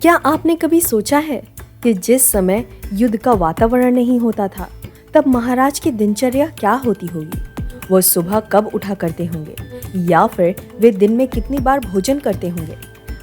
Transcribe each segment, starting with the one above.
क्या आपने कभी सोचा है कि जिस समय युद्ध का वातावरण नहीं होता था, तब महाराज की दिनचर्या क्या होती होगी? वो सुबह कब उठा करते होंगे या फिर वे दिन में कितनी बार भोजन करते होंगे?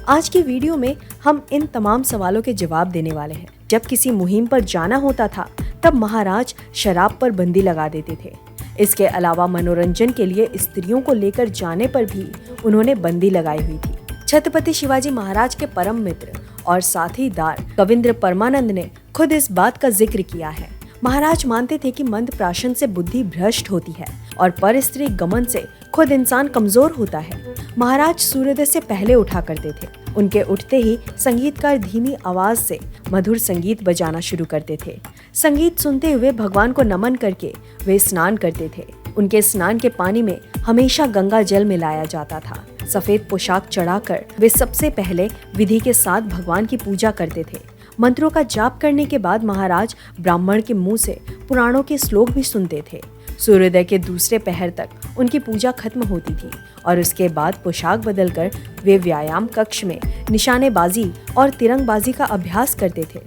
आज की वीडियो में हम इन तमाम सवालों के जवाब देने वाले हैं। जब किसी मुहिम पर जाना होता था, तब महाराज शराब पर बंदी लगा देते थे। इसके अलावा मनोरंजन के लिए स्त्रियों को लेकर जाने पर भी उन्होंने बंदी लगाई हुई थी। छत्रपति शिवाजी महाराज के परम मित्र और साथीदार कविंद्र परमानंद ने खुद इस बात का जिक्र किया है। महाराज मानते थे कि मंद प्राशन से बुद्धि भ्रष्ट होती है और परस्त्री गमन से खुद इंसान कमजोर होता है। महाराज सूर्योदय से पहले उठा करते थे। उनके उठते ही संगीतकार धीमी आवाज से मधुर संगीत बजाना शुरू करते थे। संगीत सुनते हुए भगवान को नमन करके वे स्नान करते थे। उनके स्नान के पानी में हमेशा गंगा जल मिलाया जाता था। सफेद पोशाक चढ़ाकर वे सबसे पहले विधि के साथ भगवान की पूजा करते थे। मंत्रों का जाप करने के बाद महाराज ब्राह्मण के मुंह से पुराणों के श्लोक भी सुनते थे। सूर्योदय के दूसरे पहर तक उनकी पूजा खत्म होती थी और उसके बाद पोशाक बदलकर वे व्यायाम कक्ष में निशानेबाजी और तिरंगबाजी का अभ्यास करते थे।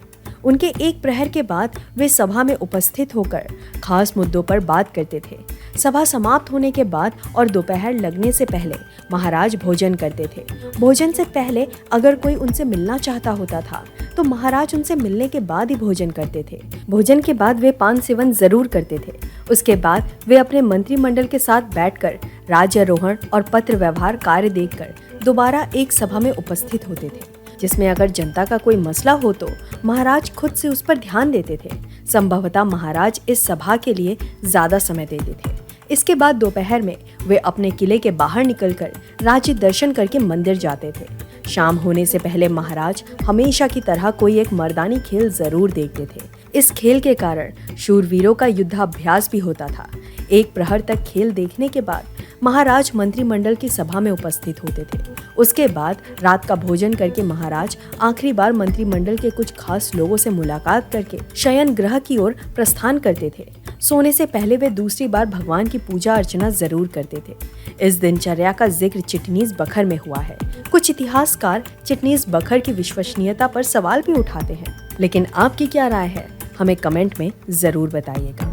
उनके एक प्रहर के बाद वे सभा में उपस्थित होकर खास मुद्दों पर बात करते थे। सभा समाप्त होने के बाद और दोपहर लगने से पहले महाराज भोजन करते थे। भोजन से पहले अगर कोई उनसे मिलना चाहता होता था तो महाराज उनसे मिलने के बाद ही भोजन करते थे। भोजन के बाद वे पान सेवन जरूर करते थे। उसके बाद वे अपने मंत्रिमंडल के साथ बैठकर राज्यारोहण और पत्र व्यवहार कार्य देखकर दोबारा एक सभा में उपस्थित होते थे, जिसमें अगर जनता का कोई मसला हो तो महाराज खुद से उस पर ध्यान देते थे। संभवतः महाराज इस सभा के लिए ज्यादा समय देते थे। इसके बाद दोपहर में वे अपने किले के बाहर निकलकर राज्य दर्शन करके मंदिर जाते थे। शाम होने से पहले महाराज हमेशा की तरह कोई एक मर्दानी खेल जरूर देखते थे। इस खेल के कारण शूरवीरों का युद्धाभ्यास भी होता था। एक प्रहर तक खेल देखने के बाद महाराज मंत्रिमंडल की सभा में उपस्थित होते थे। उसके बाद रात का भोजन करके महाराज आखिरी बार मंत्रिमंडल के कुछ खास लोगों से मुलाकात करके शयन गृह की ओर प्रस्थान करते थे। सोने से पहले वे दूसरी बार भगवान की पूजा अर्चना जरूर करते थे। इस दिनचर्या का जिक्र चिटनीस बखर में हुआ है। कुछ इतिहासकार चिटनीस बखर की विश्वसनीयता पर सवाल भी उठाते हैं, लेकिन आपकी क्या राय है? हमें कमेंट में जरूर बताइएगा।